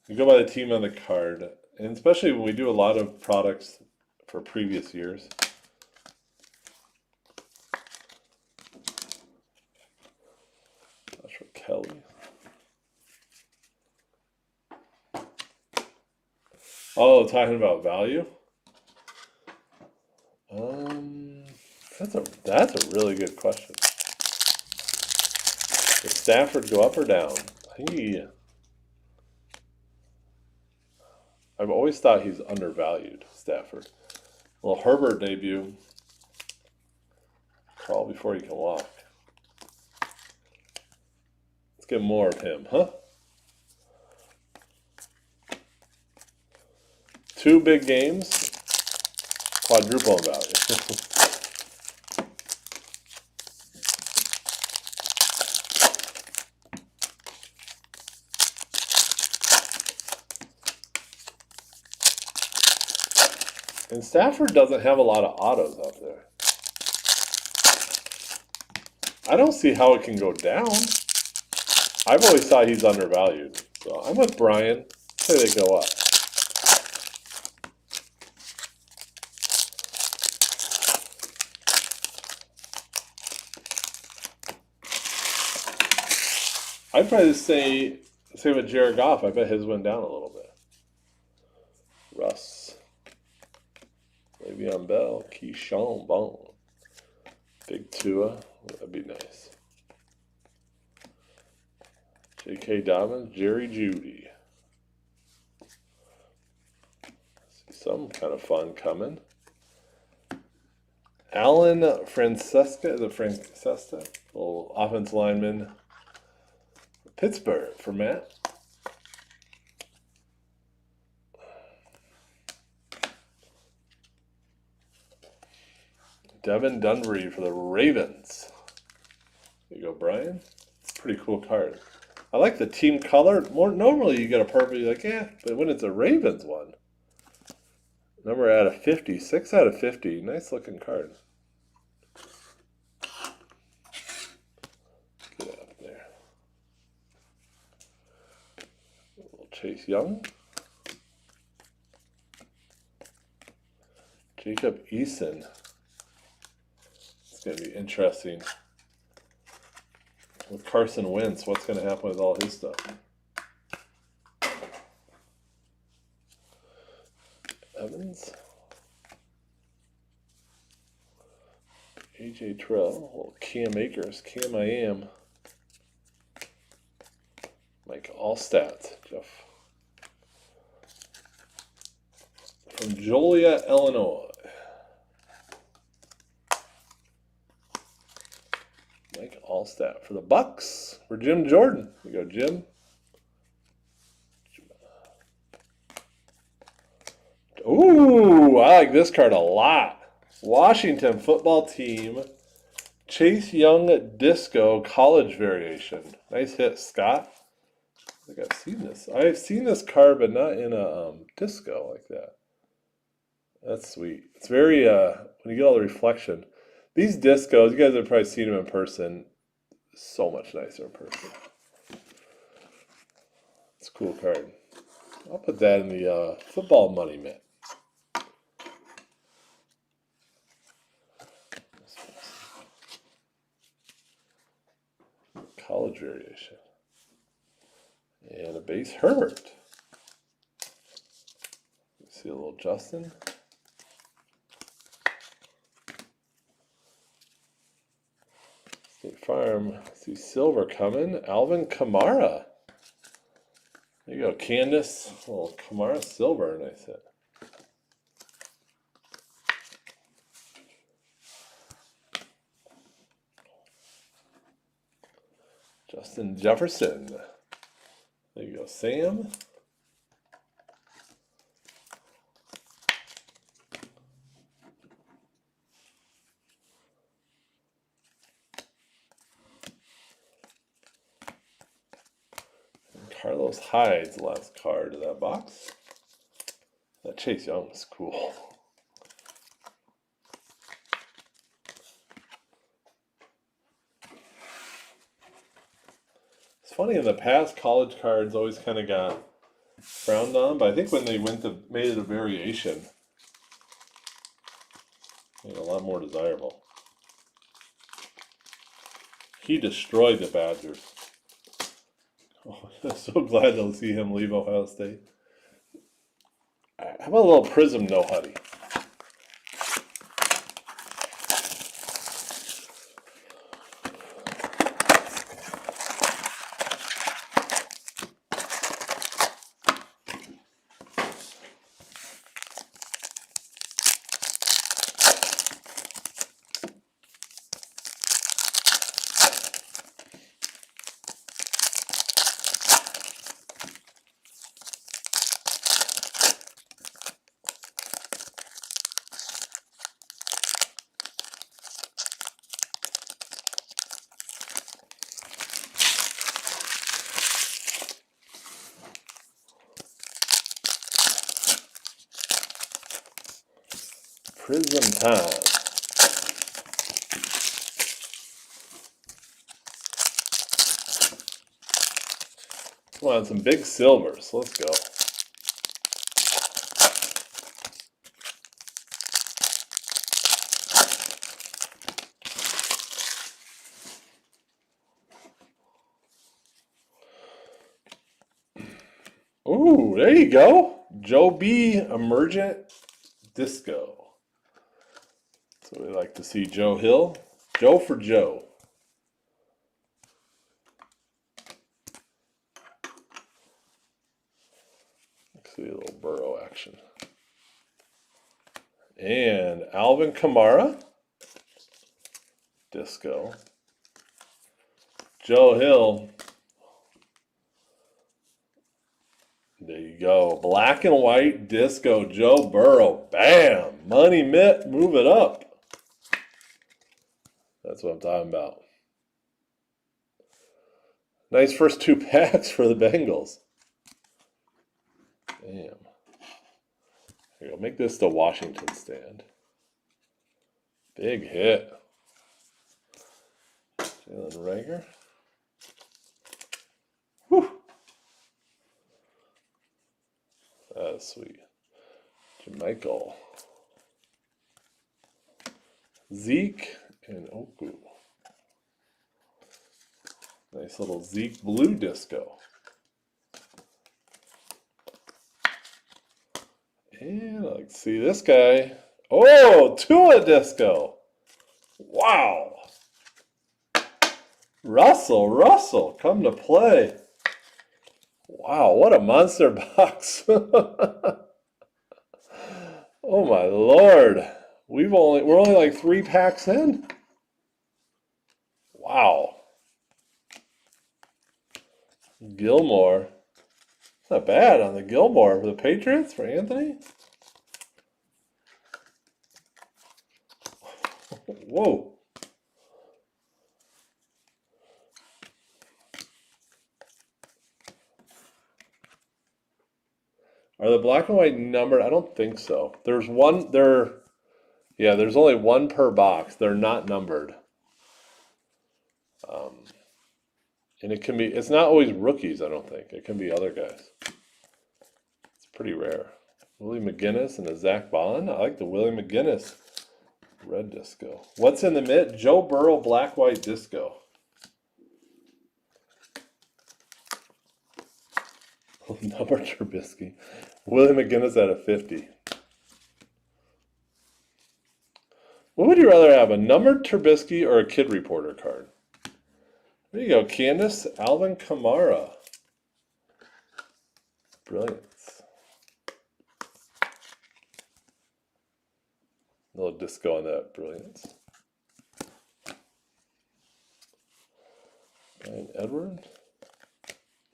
Speaker 1: You go by the team on the card. And especially when we do a lot of products for previous years. That's for Kelly. Oh, talking about value? That's a really good question. Does Stafford go up or down? I've always thought he's undervalued, Stafford. Well, Herbert debut. Crawl before he can walk. Let's get more of him, huh? 2 big games, quadruple in value. And Stafford doesn't have a lot of autos out there. I don't see how it can go down. I've always thought he's undervalued. So I'm with Brian. Say they go up. I'd probably say with Jared Goff. I bet his went down a little bit. Russ. Le'Veon Bell. Keyshawn Bone. Big Tua. That'd be nice. J.K. Dobbins. Jerry Jeudy. See some kind of fun coming. Alan Francesca. The Francesca. Little offense lineman. Pittsburgh for Matt. Devin Dunbury for the Ravens. There you go, Brian. It's a pretty cool card. I like the team color. Normally you get a purple, you're like, yeah, but when it's a Ravens one, number out of 50, 6 out of 50. Nice looking card. Get out there. A little Chase Young. Jacob Eason. It's going to be interesting. With Carson Wentz, what's going to happen with all his stuff? Evans. AJ Terrell. Little Cam Akers. Cam I am. Mike Allstat. Jeff. From Joliet, Illinois. Mike Allstat for the Bucks. For Jim Jordan. We go, Jim. Ooh, I like this card a lot. Washington football team. Chase Young Disco College Variation. Nice hit, Scott. I think I've seen this. I've seen this card, but not in a disco like that. That's sweet. It's very, when you get all the reflection. These discos, you guys have probably seen them in person. So much nicer in person. It's a cool card. I'll put that in the football money mitt. College variation. And a base Herbert. See a little Justin. State Farm. See silver coming. Alvin Kamara. There you go, Candace. A little Kamara silver. Nice hit. Justin Jefferson. There you go, Sam. And Carlos Hyde's the last card of that box. That Chase Young is cool. It's funny, in the past, college cards always kind of got frowned on, but I think when they made it a variation, made it a lot more desirable. He destroyed the Badgers. Oh, I'm so glad to see him leave Ohio State. How about a little Prism No Huddy? Prism time. Come on, some big silvers. Let's go. Ooh, there you go. Joe B. Emergent Disco. So we like to see Joe Hill. Joe for Joe. Let's see a little Burrow action. And Alvin Kamara. Disco. Joe Hill. There you go. Black and white disco Joe Burrow. Bam! Money Mitt, move it up. That's what I'm talking about. Nice first 2 packs for the Bengals. Damn. Here you go. Make this the Washington stand. Big hit. Jalen Rager. Whew. That's sweet. Jermichael. Zeke and Oku. Nice little Zeke blue disco. And let's see this guy. Oh, Tua disco. Wow. Russell, come to play. Wow, what a monster box. Oh my Lord. We're only like 3 packs in. Wow. Gilmore. It's not bad on the Gilmore for the Patriots, for Anthony. Whoa. Are the black and white numbered? I don't think so. There's one, there's only 1 per box. They're not numbered. And it's not always rookies, I don't think. It can be other guys. It's pretty rare. Willie McGinnis and a Zach Bond. I like the Willie McGinnis red disco. What's in the mitt? Joe Burrow black white disco. Number Trubisky. Willie McGinnis at a 50. What would you rather have, a numbered Trubisky or a Kid Reporter card? There you go, Candace. Alvin Kamara. Brilliance. A little disco on that. Brilliance. And Edward.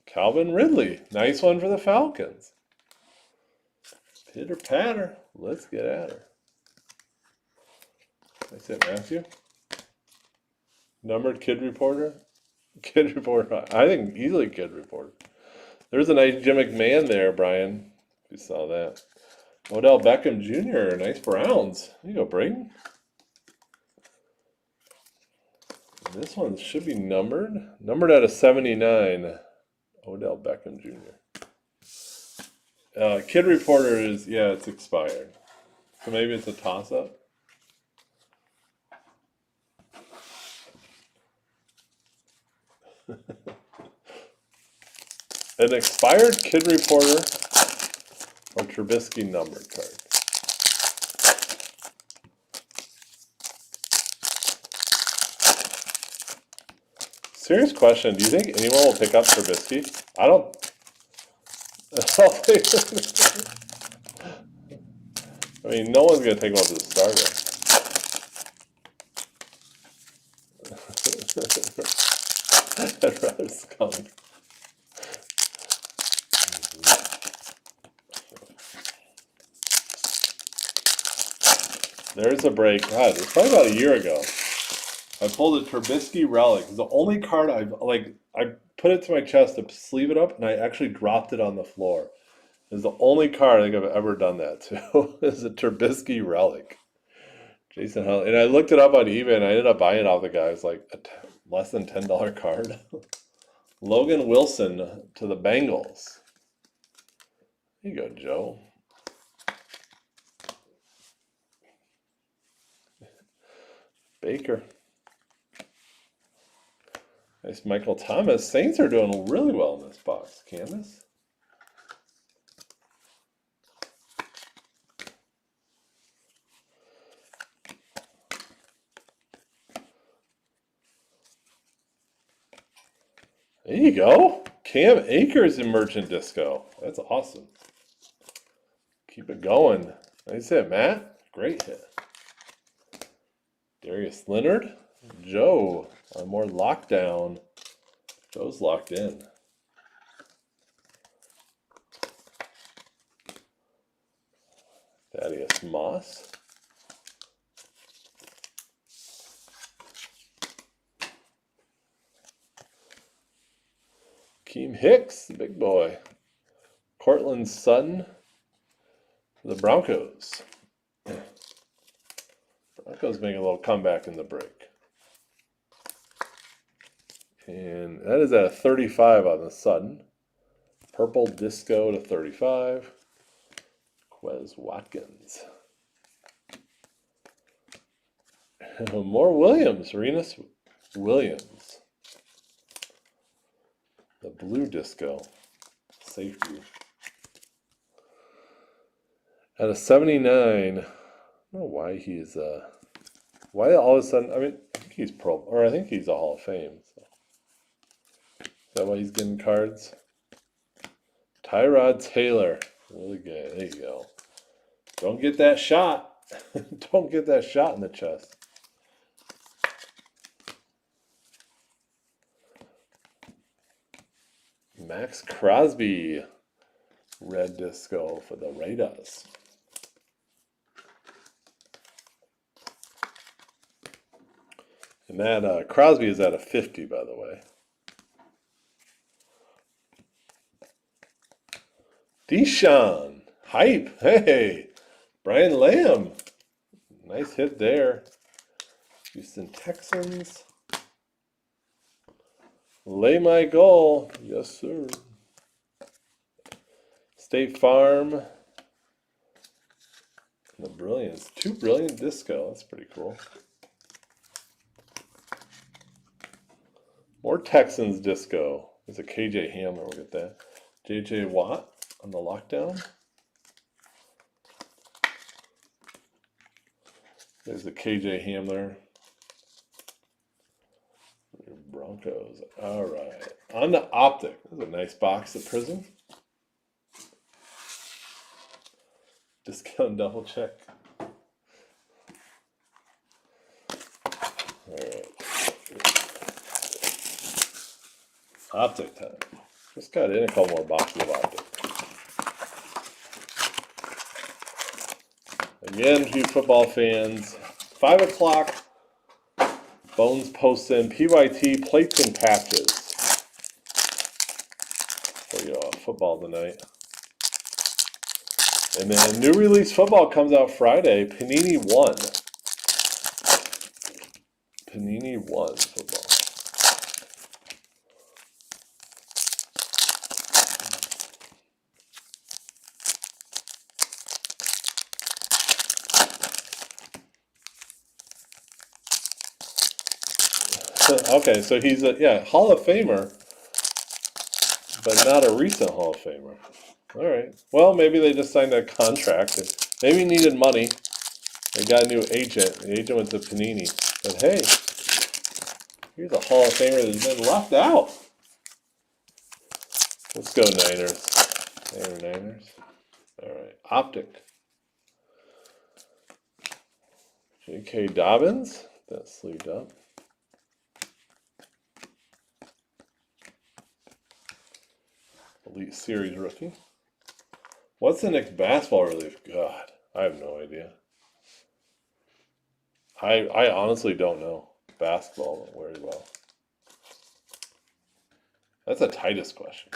Speaker 1: Calvin Ridley. Nice one for the Falcons. Pitter patter. Let's get at her. That's it, Matthew. Numbered Kid Reporter. Kid Reporter. I think easily Kid Reporter. There's a nice Jim McMahon there, Brian. You saw that. Odell Beckham Jr. Nice Browns. There you go, Braden. This one should be numbered. Numbered at a 79. Odell Beckham Jr. Kid Reporter is, it's expired. So maybe it's a toss-up. An expired Kid Reporter or Trubisky numbered card. Serious question. Do you think anyone will pick up Trubisky? I don't think. I mean, no one's going to take him up as a starter. I'd rather skunk. There's a break. God, it's probably about a year ago. I pulled a Trubisky relic. It's the only card I put it to my chest to sleeve it up, and I actually dropped it on the floor. It's the only card I think I've ever done that to. Is a Trubisky relic. Jason Hell. And I looked it up on eBay and I ended up buying it off the guy. It's like less than $10 card. Logan Wilson to the Bengals. There you go, Joe. Baker. Nice Michael Thomas. Saints are doing really well in this box. Canvas. There you go. Cam Akers in Merchant Disco. That's awesome. Keep it going. Nice hit, Matt. Great hit. Darius Leonard. Joe on more lockdown. Joe's locked in. Thaddeus Moss. Keem Hicks, the big boy. Cortland Sutton, the Broncos. Broncos making a little comeback in the break. And that is at a 35 on the Sutton. Purple Disco to 35. Quez Watkins. More Williams. Renus Williams. The blue disco. Safety. At a 79. I don't know why he's why all of a sudden, I mean, I think he's pro, or I think he's a Hall of Fame. So. Is that why he's getting cards? Tyrod Taylor. Really good. There you go. Don't get that shot. Don't get that shot in the chest. Max Crosby. Red disco for the Raiders. And that Crosby is at a 50, by the way. Deshaun. Hype. Hey. Brian Lamb. Nice hit there. Houston Texans. Lay my goal. Yes, sir. State Farm. The Brilliance. 2 Brilliant Disco. That's pretty cool. More Texans Disco. There's a KJ Hamler. We'll get that. JJ Watt on the lockdown. There's the KJ Hamler. Broncos. All right. On the Optic. This is a nice box at Prism. Discount double check. All right. Optic time. Just got in a couple more boxes of Optic. Again, to you football fans, 5 o'clock, Bones posts in PYT plates and patches for you all football tonight. And then new release football comes out Friday, Panini 1. Panini 1 football. Okay, so he's a Hall of Famer, but not a recent Hall of Famer. All right. Well, maybe they just signed a contract. And maybe needed money. They got a new agent. The agent went to Panini. But hey, here's a Hall of Famer that's been left out. Let's go Niners. Niners. All right. Optic. J.K. Dobbins. That's sleeved up. Elite Series rookie. What's the next basketball relief? God, I have no idea. I honestly don't know basketball very well. That's a tightest question.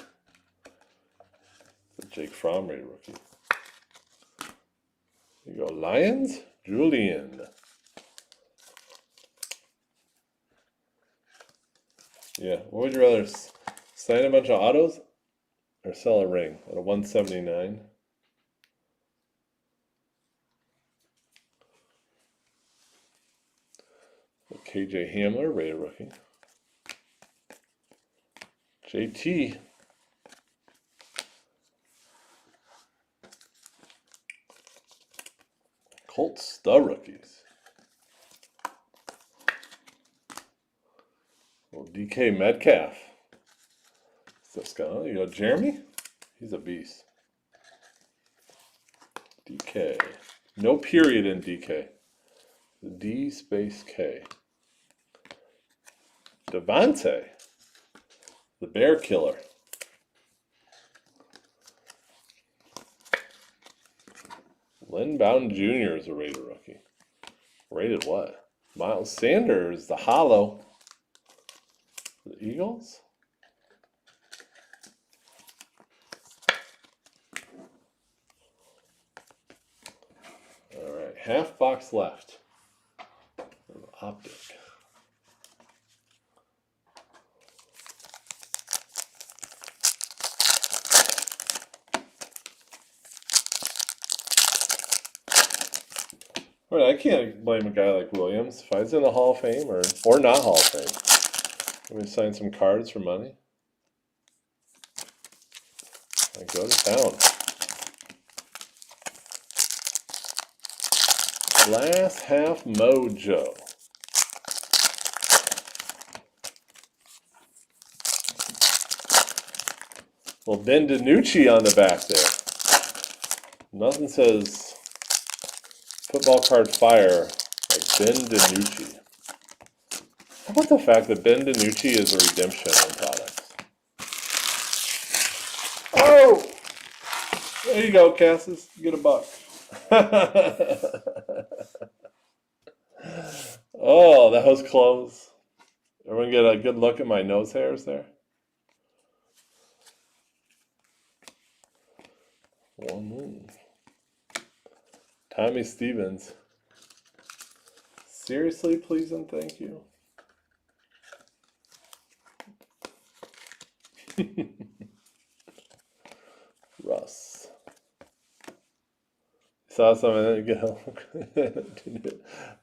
Speaker 1: The Jake Fromray rookie. There you go, Lions. Julian. Yeah. What would you rather, sign a bunch of autos or sell a ring at a 179? KJ Hamler, rated rookie. JT. Colts, the rookies. Little DK Metcalf. This guy, you got Jeremy? He's a beast. DK. No period in DK. D space K. Devontae. The Bear Killer. Lynn Bowden Jr. is a rated rookie. Rated what? Miles Sanders, the hollow. The Eagles? Alright, half box left. Optic. Right, I can't blame a guy like Williams if I was in the Hall of Fame or not Hall of Fame. Let me sign some cards for money. I go to town. Last half mojo. Well, Ben DiNucci on the back there. Nothing says football card fire like Ben DiNucci. How about the fact that Ben DiNucci is a redemption on products? Oh! There you go, Cassis. Get a buck. Oh, that was close. Everyone get a good look at my nose hairs there? One move. Tommy Stevens. Seriously, please and thank you. Russ. Saw something. That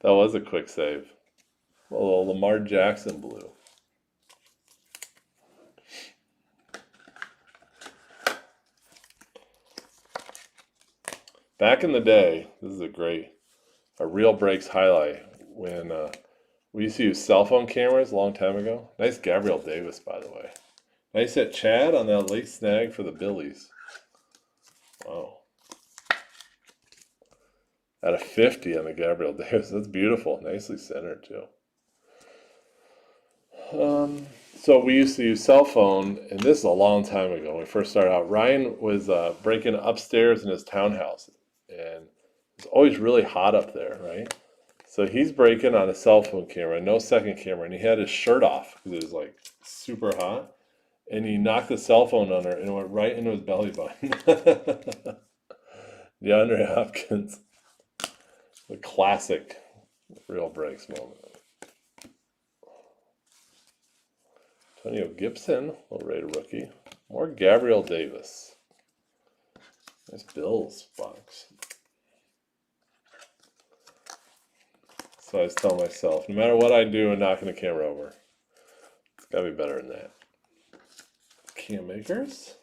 Speaker 1: was a quick save. A little Lamar Jackson blue. Back in the day, this is a real breaks highlight when we used to use cell phone cameras a long time ago. Nice Gabriel Davis, by the way. Nice hit Chad on that late snag for the Billies. Wow. At a 50 on the Gabriel Davis. That's beautiful. Nicely centered, too. So we used to use cell phone, and this is a long time ago when we first started out. Ryan was breaking upstairs in his townhouse, and it's always really hot up there, right? So he's breaking on a cell phone camera, no second camera, and he had his shirt off because it was like super hot, and he knocked the cell phone under and it went right into his belly button. DeAndre Hopkins, the classic real breaks moment. Antonio Gibson, little rated rookie. More Gabriel Davis. Nice Bills box. So I was telling myself, no matter what I do, I'm knocking the camera over. It's got to be better than that. Cam Akers.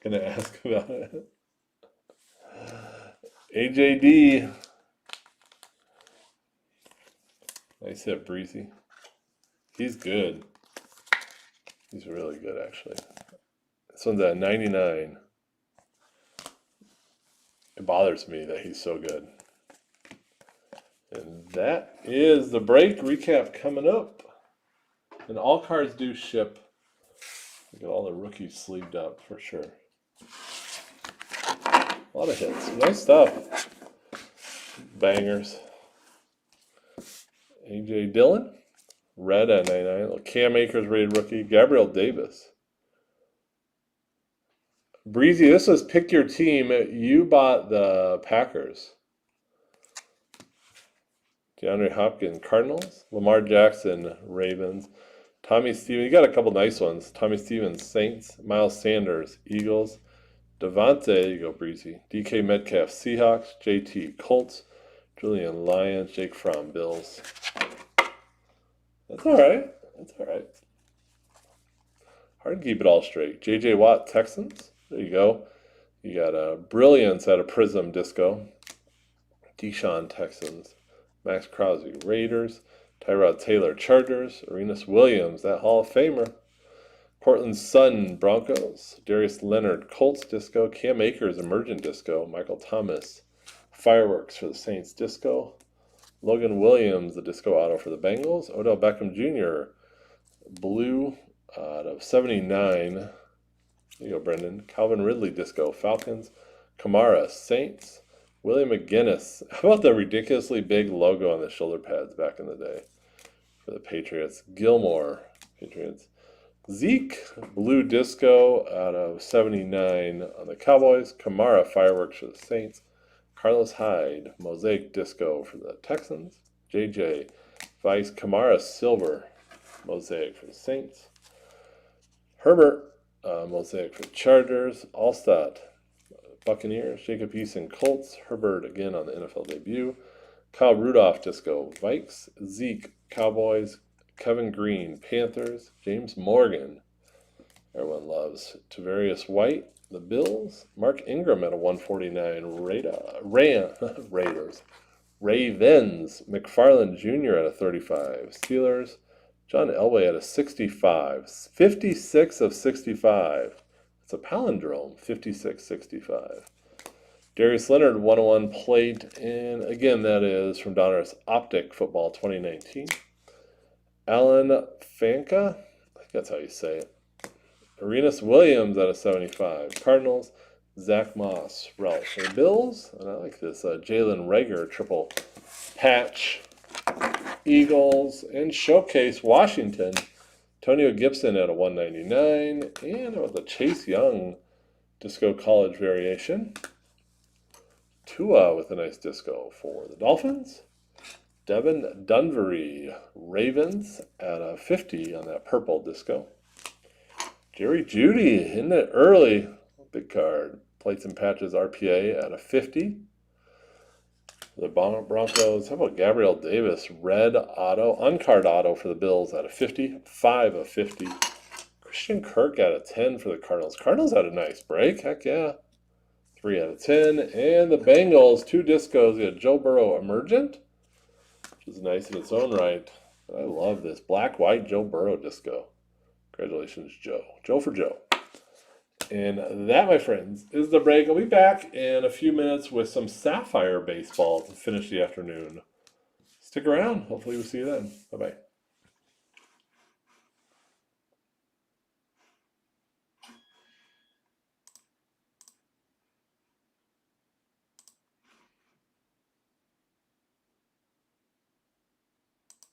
Speaker 1: Gonna ask about it. AJD. Nice hit, Breezy. He's good. He's really good, actually. This one's at 99. It bothers me that he's so good. And that is the break recap coming up. And all cards do ship. Get all the rookies sleeved up for sure. A lot of hits. Nice stuff. Bangers. AJ Dillon. Red at 99. Little Cam Akers rated rookie. Gabriel Davis. Breezy, this was pick your team. You bought the Packers. DeAndre Hopkins, Cardinals. Lamar Jackson, Ravens. Tommy Stevens, you got a couple nice ones. Tommy Stevens, Saints. Miles Sanders, Eagles. Devontae, you go Breezy. DK Metcalf, Seahawks. JT, Colts. Julian, Lions. Jake Fromm, Bills. That's all right. That's all right. Hard to keep it all straight. JJ Watt, Texans. There you go. You got a Brilliance out of Prism Disco. Deshaun, Texans. Max Crosby, Raiders. Tyrod Taylor, Chargers. Arenas Williams, that Hall of Famer. Cortland Sutton, Broncos. Darius Leonard, Colts Disco. Cam Akers, Emergent Disco. Michael Thomas, Fireworks for the Saints Disco. Logan Williams, the Disco Auto for the Bengals. Odell Beckham Jr., Blue out of 79. There you go, Brendan. Calvin Ridley Disco, Falcons. Kamara, Saints. William McGinnis. How about the ridiculously big logo on the shoulder pads back in the day for the Patriots? Gilmore, Patriots. Zeke, Blue Disco out of 79 on the Cowboys. Kamara, Fireworks for the Saints. Carlos Hyde, Mosaic Disco for the Texans. JJ, Vice, Kamara, Silver, Mosaic for the Saints. Herbert, Mosaic for the Chargers. Allstott, Buccaneers. Jacob Eason, Colts. Herbert again on the NFL debut. Kyle Rudolph, Disco, Vikes. Zeke, Cowboys. Kevin Green, Panthers. James Morgan, everyone loves. Tavarius White, the Bills. Mark Ingram at a 149. Raiders. Ravens. McFarland Jr. at a 35. Steelers. John Elway at a 65. 56 of 65. It's a palindrome. 56-65. Darius Leonard, 101 plate. And again, that is from Donruss Optic Football 2019. Alan Fanka, I think that's how you say it. Arenas Williams out of 75. Cardinals. Zach Moss, Relish for the Bills. And I like this Jalen Reagor triple patch. Eagles. And Showcase Washington. Antonio Gibson at a 199. And with the Chase Young Disco College variation. Tua with a nice disco for the Dolphins. Devin Dunvery, Ravens at a 50 on that purple disco. Jerry Jeudy, isn't it early? Big card. Plates and patches RPA at a 50. The Broncos, how about Gabriel Davis, red auto, uncard auto for the Bills at a 50. 5 of 50. Christian Kirk at a 10 for the Cardinals. Cardinals had a nice break. Heck yeah. 3 out of 10. And the Bengals, 2 discos. You got Joe Burrow Emergent, which is nice in its own right. I love this. Black-white Joe Burrow disco. Congratulations, Joe. Joe for Joe. And that, my friends, is the break. I'll be back in a few minutes with some Sapphire baseball to finish the afternoon. Stick around. Hopefully we'll see you then. Bye-bye.